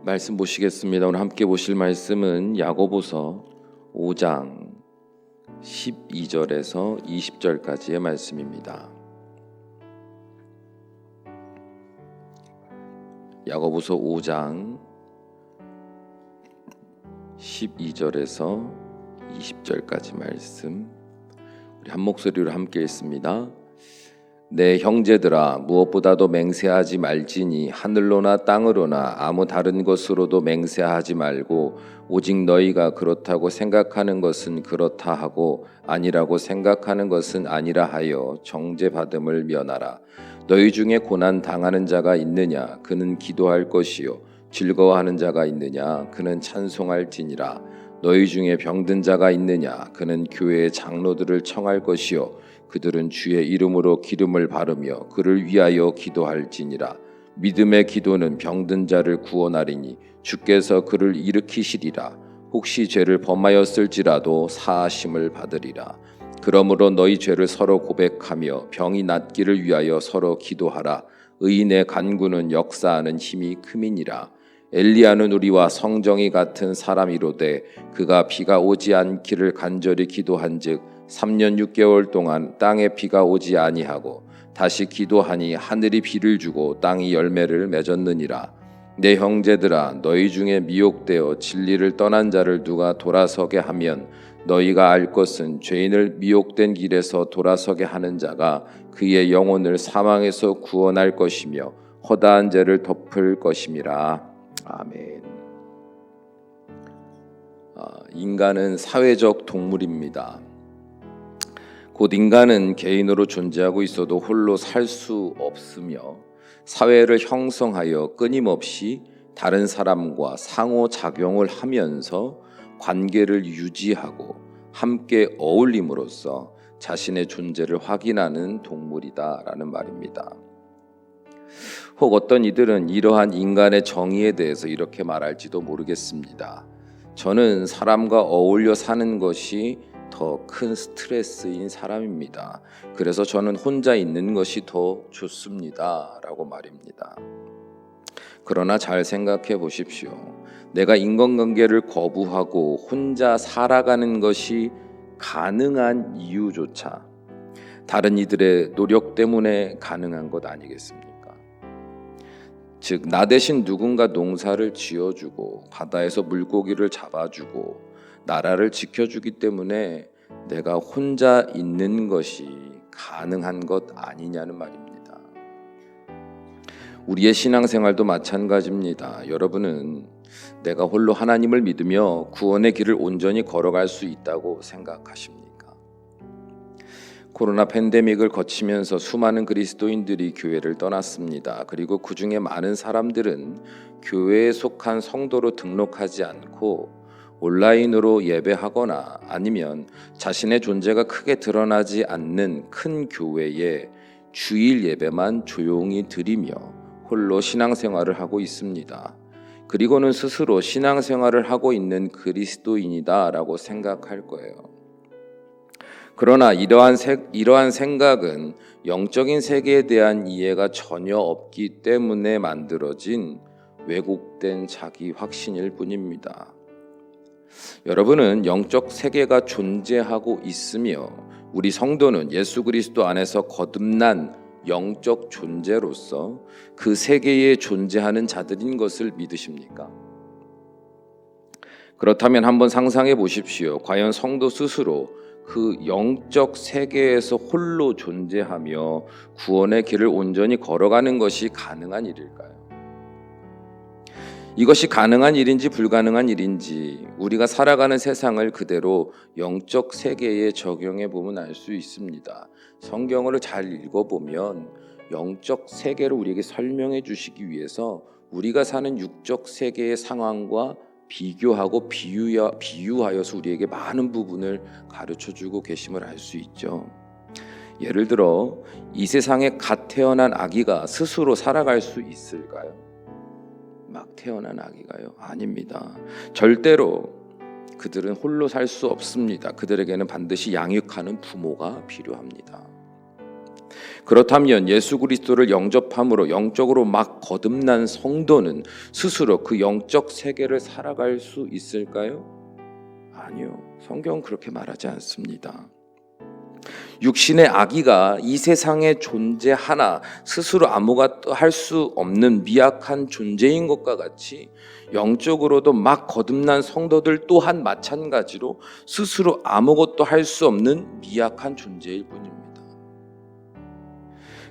말씀 보시겠습니다. 오늘 함께 보실 말씀은 야고보서 5장 12절에서 20절까지의 말씀입니다. 야고보서 5장 12절에서 20절까지 말씀, 우리 한 목소리로 함께 읽습니다. 내 형제들아, 무엇보다도 맹세하지 말지니 하늘로나 땅으로나 아무 다른 것으로도 맹세하지 말고 오직 너희가 그렇다고 생각하는 것은 그렇다 하고 아니라고 생각하는 것은 아니라 하여 정죄받음을 면하라. 너희 중에 고난 당하는 자가 있느냐? 그는 기도할 것이요. 즐거워하는 자가 있느냐? 그는 찬송할지니라. 너희 중에 병든 자가 있느냐? 그는 교회의 장로들을 청할 것이요. 그들은 주의 이름으로 기름을 바르며 그를 위하여 기도할지니라. 믿음의 기도는 병든 자를 구원하리니 주께서 그를 일으키시리라. 혹시 죄를 범하였을지라도 사하심을 받으리라. 그러므로 너희 죄를 서로 고백하며 병이 낫기를 위하여 서로 기도하라. 의인의 간구는 역사하는 힘이 큼이니라. 엘리야는 우리와 성정이 같은 사람이로되 그가 비가 오지 않기를 간절히 기도한즉 3년 6개월 동안 땅에 비가 오지 아니하고 다시 기도하니 하늘이 비를 주고 땅이 열매를 맺었느니라. 내 형제들아, 너희 중에 미혹되어 진리를 떠난 자를 누가 돌아서게 하면 너희가 알 것은 죄인을 미혹된 길에서 돌아서게 하는 자가 그의 영혼을 사망에서 구원할 것이며 허다한 죄를 덮을 것임이라. 아멘. 인간은 사회적 동물입니다. 곧 인간은 개인으로 존재하고 있어도 홀로 살 수 없으며 사회를 형성하여 끊임없이 다른 사람과 상호작용을 하면서 관계를 유지하고 함께 어울림으로써 자신의 존재를 확인하는 동물이다라는 말입니다. 혹 어떤 이들은 이러한 인간의 정의에 대해서 이렇게 말할지도 모르겠습니다. 저는 사람과 어울려 사는 것이 더 큰 스트레스인 사람입니다. 그래서 저는 혼자 있는 것이 더 좋습니다. 라고 말입니다. 그러나 잘 생각해 보십시오. 내가 인간관계를 거부하고 혼자 살아가는 것이 가능한 이유조차 다른 이들의 노력 때문에 가능한 것 아니겠습니까? 즉, 나 대신 누군가 농사를 지어주고 바다에서 물고기를 잡아주고 나라를 지켜주기 때문에 내가 혼자 있는 것이 가능한 것 아니냐는 말입니다. 우리의 신앙생활도 마찬가지입니다. 여러분은 내가 홀로 하나님을 믿으며 구원의 길을 온전히 걸어갈 수 있다고 생각하십니까? 코로나 팬데믹을 거치면서 수많은 그리스도인들이 교회를 떠났습니다. 그리고 그 중에 많은 사람들은 교회에 속한 성도로 등록하지 않고 온라인으로 예배하거나 아니면 자신의 존재가 크게 드러나지 않는 큰 교회에 주일 예배만 조용히 드리며 홀로 신앙생활을 하고 있습니다. 그리고는 스스로 신앙생활을 하고 있는 그리스도인이다라고 생각할 거예요. 그러나 이러한 생각은 영적인 세계에 대한 이해가 전혀 없기 때문에 만들어진 왜곡된 자기 확신일 뿐입니다. 여러분은 영적 세계가 존재하고 있으며 우리 성도는 예수 그리스도 안에서 거듭난 영적 존재로서 그 세계에 존재하는 자들인 것을 믿으십니까? 그렇다면 한번 상상해 보십시오. 과연 성도 스스로 그 영적 세계에서 홀로 존재하며 구원의 길을 온전히 걸어가는 것이 가능한 일일까요? 이것이 가능한 일인지 불가능한 일인지 우리가 살아가는 세상을 그대로 영적 세계에 적용해 보면 알 수 있습니다. 성경을 잘 읽어보면 영적 세계를 우리에게 설명해 주시기 위해서 우리가 사는 육적 세계의 상황과 비교하고 비유하여서 우리에게 많은 부분을 가르쳐주고 계심을 알 수 있죠. 예를 들어 이 세상에 갓 태어난 아기가 스스로 살아갈 수 있을까요? 막 태어난 아기가요? 아닙니다. 절대로 그들은 홀로 살 수 없습니다. 그들에게는 반드시 양육하는 부모가 필요합니다. 그렇다면 예수 그리스도를 영접함으로 영적으로 막 거듭난 성도는 스스로 그 영적 세계를 살아갈 수 있을까요? 아니요. 성경은 그렇게 말하지 않습니다. 육신의 아기가 이 세상에 존재하나 스스로 아무것도 할 수 없는 미약한 존재인 것과 같이 영적으로도 막 거듭난 성도들 또한 마찬가지로 스스로 아무것도 할 수 없는 미약한 존재일 뿐입니다.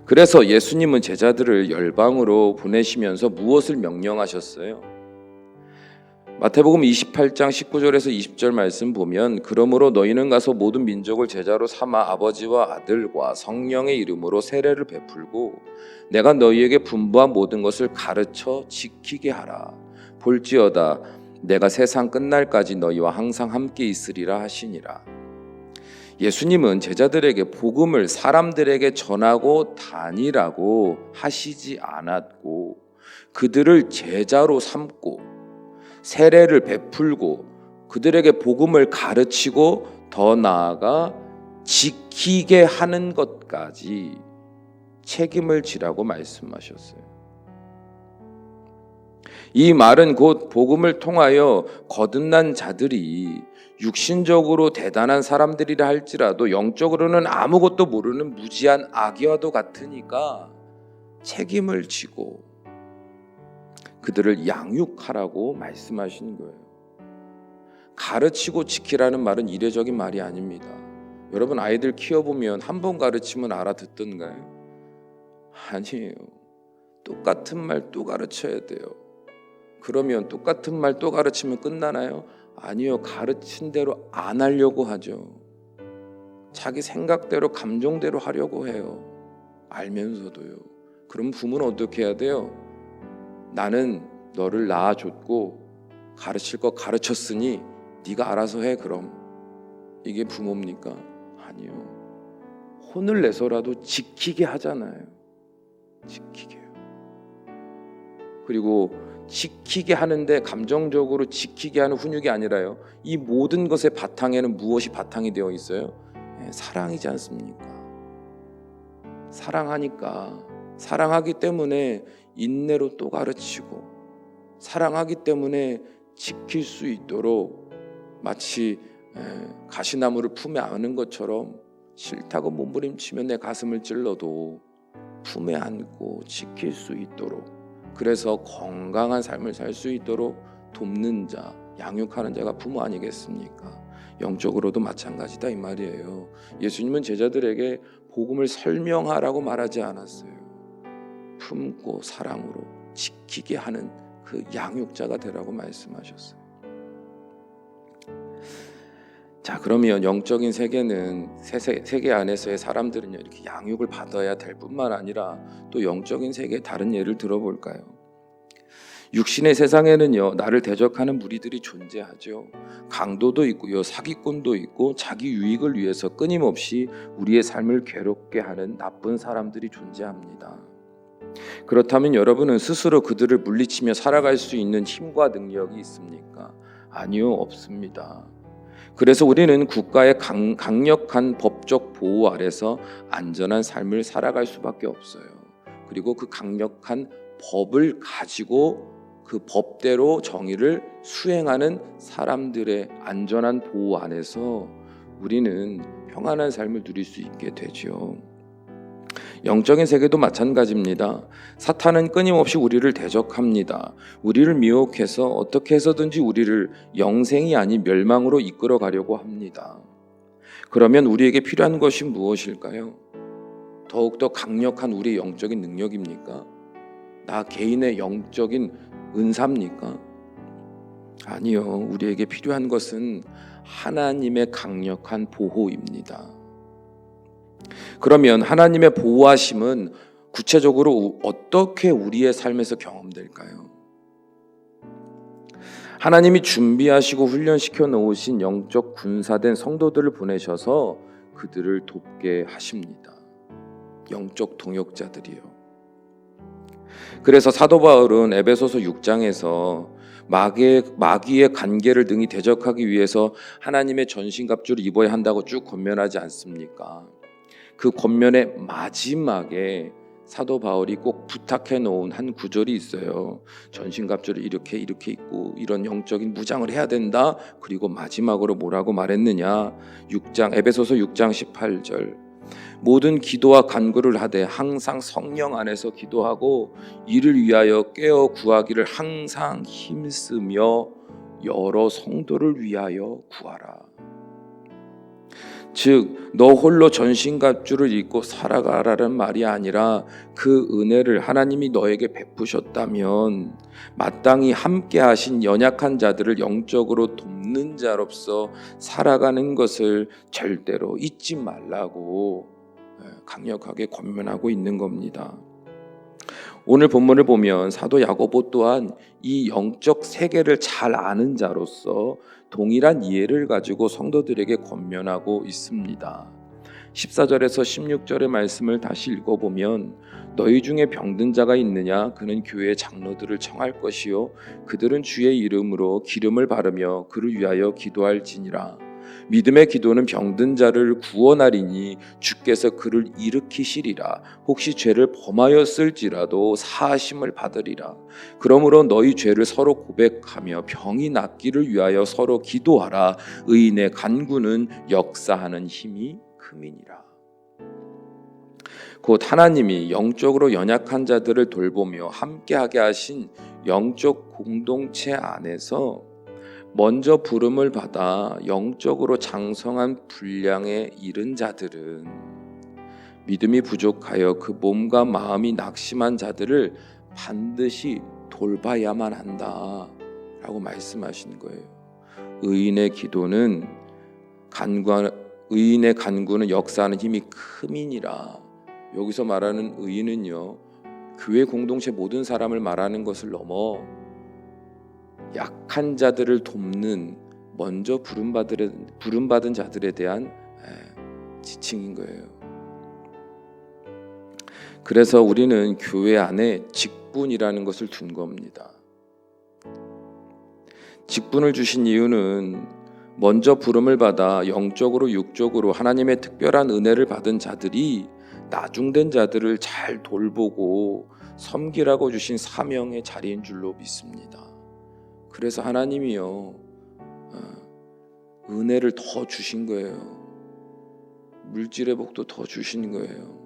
그래서 예수님은 제자들을 열방으로 보내시면서 무엇을 명령하셨어요? 마태복음 28장 19절에서 20절 말씀 보면 그러므로 너희는 가서 모든 민족을 제자로 삼아 아버지와 아들과 성령의 이름으로 세례를 베풀고 내가 너희에게 분부한 모든 것을 가르쳐 지키게 하라. 볼지어다 내가 세상 끝날까지 너희와 항상 함께 있으리라 하시니라. 예수님은 제자들에게 복음을 사람들에게 전하고 다니라고 하시지 않았고 그들을 제자로 삼고 세례를 베풀고 그들에게 복음을 가르치고 더 나아가 지키게 하는 것까지 책임을 지라고 말씀하셨어요. 이 말은 곧 복음을 통하여 거듭난 자들이 육신적으로 대단한 사람들이라 할지라도 영적으로는 아무것도 모르는 무지한 아기와도 같으니까 책임을 지고 그들을 양육하라고 말씀하시는 거예요. 가르치고 지키라는 말은 이례적인 말이 아닙니다. 여러분 아이들 키워보면 한 번 가르치면 알아듣던가요? 아니에요. 똑같은 말 또 가르쳐야 돼요. 그러면 똑같은 말 또 가르치면 끝나나요? 아니요. 가르친 대로 안 하려고 하죠. 자기 생각대로 감정대로 하려고 해요. 알면서도요. 그럼 부모는 어떻게 해야 돼요? 나는 너를 낳아줬고 가르칠 거 가르쳤으니 네가 알아서 해. 그럼 이게 부모입니까? 아니요. 혼을 내서라도 지키게 하잖아요. 지키게요. 그리고 지키게 하는데 감정적으로 지키게 하는 훈육이 아니라요. 이 모든 것의 바탕에는 무엇이 바탕이 되어 있어요? 사랑이지 않습니까? 사랑하니까 사랑하기 때문에 인내로 또 가르치고 사랑하기 때문에 지킬 수 있도록 마치 가시나무를 품에 안은 것처럼 싫다고 몸부림치며 내 가슴을 찔러도 품에 안고 지킬 수 있도록 그래서 건강한 삶을 살 수 있도록 돕는 자, 양육하는 자가 부모 아니겠습니까? 영적으로도 마찬가지다 이 말이에요. 예수님은 제자들에게 복음을 설명하라고 말하지 않았어요. 품고 사랑으로 지키게 하는 그 양육자가 되라고 말씀하셨어요. 자, 그러면 영적인 세계는 세계 안에서의 사람들은요 이렇게 양육을 받아야 될 뿐만 아니라 또 영적인 세계의 다른 예를 들어볼까요? 육신의 세상에는요 나를 대적하는 무리들이 존재하죠. 강도도 있고요, 사기꾼도 있고 자기 유익을 위해서 끊임없이 우리의 삶을 괴롭게 하는 나쁜 사람들이 존재합니다. 그렇다면 여러분은 스스로 그들을 물리치며 살아갈 수 있는 힘과 능력이 있습니까? 아니요, 없습니다. 그래서 우리는 국가의 강력한 법적 보호 아래서 안전한 삶을 살아갈 수밖에 없어요. 그리고 그 강력한 법을 가지고 그 법대로 정의를 수행하는 사람들의 안전한 보호 안에서 우리는 평안한 삶을 누릴 수 있게 되죠. 영적인 세계도 마찬가지입니다. 사탄은 끊임없이 우리를 대적합니다. 우리를 미혹해서 어떻게 해서든지 우리를 영생이 아닌 멸망으로 이끌어 가려고 합니다. 그러면 우리에게 필요한 것이 무엇일까요? 더욱더 강력한 우리의 영적인 능력입니까? 나 개인의 영적인 은사입니까? 아니요. 우리에게 필요한 것은 하나님의 강력한 보호입니다. 그러면 하나님의 보호하심은 구체적으로 어떻게 우리의 삶에서 경험될까요? 하나님이 준비하시고 훈련시켜 놓으신 영적 군사된 성도들을 보내셔서 그들을 돕게 하십니다. 영적 동역자들이요. 그래서 사도 바울은 에베소서 6장에서 마귀의 관계를 능히 대적하기 위해서 하나님의 전신갑주를 입어야 한다고 쭉 권면하지 않습니까? 그 권면의 마지막에 사도 바울이 꼭 부탁해 놓은 한 구절이 있어요. 전신갑주를 이렇게 입고 이런 영적인 무장을 해야 된다. 그리고 마지막으로 뭐라고 말했느냐? 에베소서 6장 18절. 모든 기도와 간구를 하되 항상 성령 안에서 기도하고 이를 위하여 깨어 구하기를 항상 힘쓰며 여러 성도를 위하여 구하라. 즉 너 홀로 전신갑주를 입고 살아가라는 말이 아니라 그 은혜를 하나님이 너에게 베푸셨다면 마땅히 함께 하신 연약한 자들을 영적으로 돕는 자로서 살아가는 것을 절대로 잊지 말라고 강력하게 권면하고 있는 겁니다. 오늘 본문을 보면 사도 야고보 또한 이 영적 세계를 잘 아는 자로서 동일한 이해를 가지고 성도들에게 권면하고 있습니다. 14절에서 16절의 말씀을 다시 읽어보면 너희 중에 병든 자가 있느냐? 그는 교회의 장로들을 청할 것이요 그들은 주의 이름으로 기름을 바르며 그를 위하여 기도할지니라. 믿음의 기도는 병든 자를 구원하리니 주께서 그를 일으키시리라. 혹시 죄를 범하였을지라도 사하심을 받으리라. 그러므로 너희 죄를 서로 고백하며 병이 낫기를 위하여 서로 기도하라. 의인의 간구는 역사하는 힘이 큼이니라. 곧 하나님이 영적으로 연약한 자들을 돌보며 함께하게 하신 영적 공동체 안에서 먼저 부름을 받아 영적으로 장성한 분량에 이른 자들은 믿음이 부족하여 그 몸과 마음이 낙심한 자들을 반드시 돌봐야만 한다 라고 말씀하신 거예요. 의인의 간구는 역사하는 힘이 큼이니라. 여기서 말하는 의인은요, 교회 공동체 모든 사람을 말하는 것을 넘어 약한 자들을 돕는 먼저 부름받은 자들에 대한 지칭인 거예요. 그래서 우리는 교회 안에 직분이라는 것을 둔 겁니다. 직분을 주신 이유는 먼저 부름을 받아 영적으로 육적으로 하나님의 특별한 은혜를 받은 자들이 나중된 자들을 잘 돌보고 섬기라고 주신 사명의 자리인 줄로 믿습니다. 그래서 하나님이요 은혜를 더 주신 거예요. 물질의 복도 더 주신 거예요.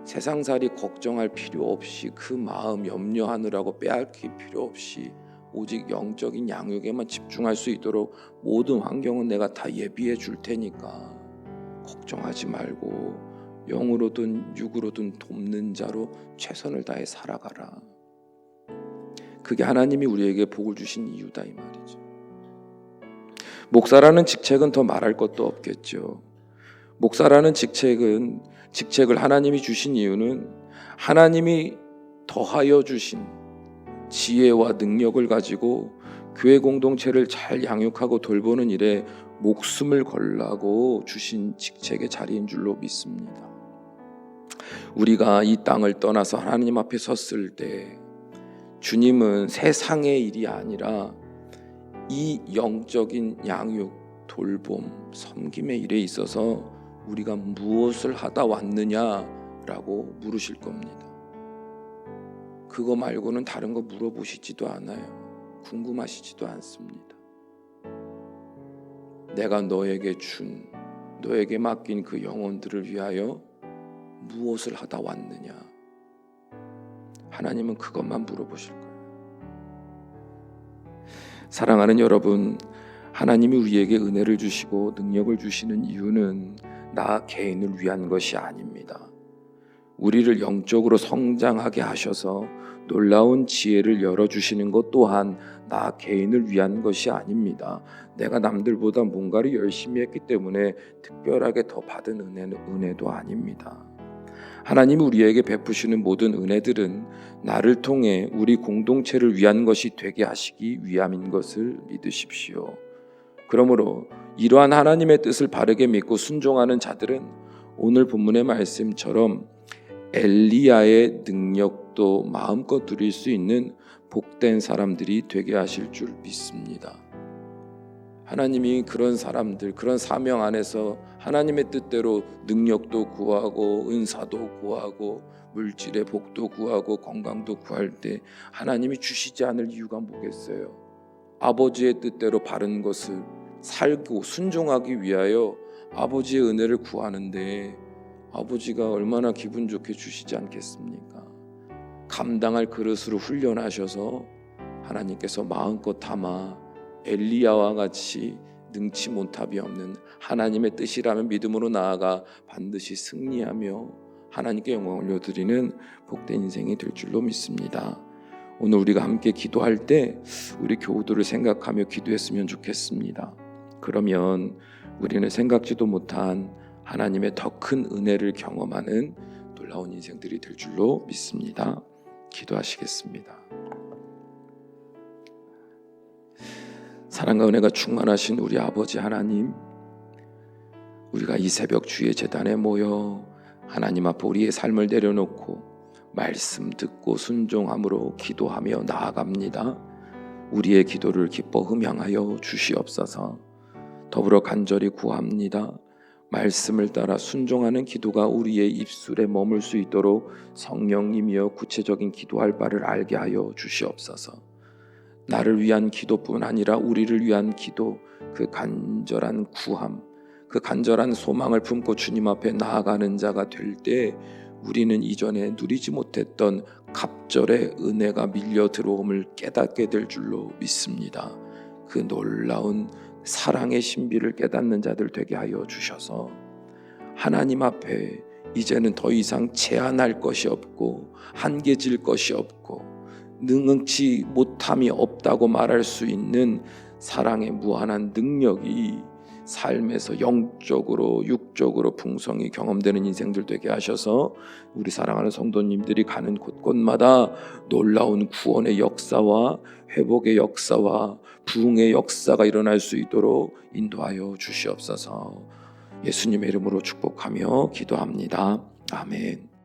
세상살이 걱정할 필요 없이 그 마음 염려하느라고 빼앗길 필요 없이 오직 영적인 양육에만 집중할 수 있도록 모든 환경은 내가 다 예비해 줄 테니까 걱정하지 말고 영으로든 육으로든 돕는 자로 최선을 다해 살아가라. 그게 하나님이 우리에게 복을 주신 이유다 이 말이죠. 목사라는 직책은 더 말할 것도 없겠죠. 목사라는 직책을 하나님이 주신 이유는 하나님이 더하여 주신 지혜와 능력을 가지고 교회 공동체를 잘 양육하고 돌보는 일에 목숨을 걸라고 주신 직책의 자리인 줄로 믿습니다. 우리가 이 땅을 떠나서 하나님 앞에 섰을 때 주님은 세상의 일이 아니라 이 영적인 양육, 돌봄, 섬김의 일에 있어서 우리가 무엇을 하다 왔느냐라고 물으실 겁니다. 그거 말고는 다른 거 물어보시지도 않아요. 궁금하시지도 않습니다. 내가 너에게 맡긴 그 영혼들을 위하여 무엇을 하다 왔느냐. 하나님은 그것만 물어보실 거예요. 사랑하는 여러분, 하나님이 우리에게 은혜를 주시고 능력을 주시는 이유는 나 개인을 위한 것이 아닙니다. 우리를 영적으로 성장하게 하셔서 놀라운 지혜를 열어주시는 것 또한 나 개인을 위한 것이 아닙니다. 내가 남들보다 뭔가를 열심히 했기 때문에 특별하게 더 받은 은혜도 아닙니다. 하나님이 우리에게 베푸시는 모든 은혜들은 나를 통해 우리 공동체를 위한 것이 되게 하시기 위함인 것을 믿으십시오. 그러므로 이러한 하나님의 뜻을 바르게 믿고 순종하는 자들은 오늘 본문의 말씀처럼 엘리야의 능력도 마음껏 누릴 수 있는 복된 사람들이 되게 하실 줄 믿습니다. 하나님이 그런 사람들, 그런 사명 안에서 하나님의 뜻대로 능력도 구하고 은사도 구하고 물질의 복도 구하고 건강도 구할 때 하나님이 주시지 않을 이유가 뭐겠어요? 아버지의 뜻대로 바른 것을 살고 순종하기 위하여 아버지의 은혜를 구하는데 아버지가 얼마나 기분 좋게 주시지 않겠습니까? 감당할 그릇으로 훈련하셔서 하나님께서 마음껏 담아 엘리야와 같이 능치 못함이 없는 하나님의 뜻이라면 믿음으로 나아가 반드시 승리하며 하나님께 영광을 올려드리는 복된 인생이 될 줄로 믿습니다. 오늘 우리가 함께 기도할 때 우리 교우들을 생각하며 기도했으면 좋겠습니다. 그러면 우리는 생각지도 못한 하나님의 더 큰 은혜를 경험하는 놀라운 인생들이 될 줄로 믿습니다. 기도하시겠습니다. 사랑과 은혜가 충만하신 우리 아버지 하나님, 우리가 이 새벽 주의 제단에 모여 하나님 앞에 우리의 삶을 내려놓고 말씀 듣고 순종함으로 기도하며 나아갑니다. 우리의 기도를 기뻐 흠양하여 주시옵소서. 더불어 간절히 구합니다. 말씀을 따라 순종하는 기도가 우리의 입술에 머물 수 있도록 성령님이여 구체적인 기도할 바를 알게 하여 주시옵소서. 나를 위한 기도뿐 아니라 우리를 위한 기도, 그 간절한 구함, 그 간절한 소망을 품고 주님 앞에 나아가는 자가 될 때 우리는 이전에 누리지 못했던 갑절의 은혜가 밀려 들어옴을 깨닫게 될 줄로 믿습니다. 그 놀라운 사랑의 신비를 깨닫는 자들 되게 하여 주셔서 하나님 앞에 이제는 더 이상 제한할 것이 없고 한계질 것이 없고 능치 못함이 없다고 말할 수 있는 사랑의 무한한 능력이 삶에서 영적으로 육적으로 풍성히 경험되는 인생들 되게 하셔서 우리 사랑하는 성도님들이 가는 곳곳마다 놀라운 구원의 역사와 회복의 역사와 부흥의 역사가 일어날 수 있도록 인도하여 주시옵소서. 예수님의 이름으로 축복하며 기도합니다. 아멘.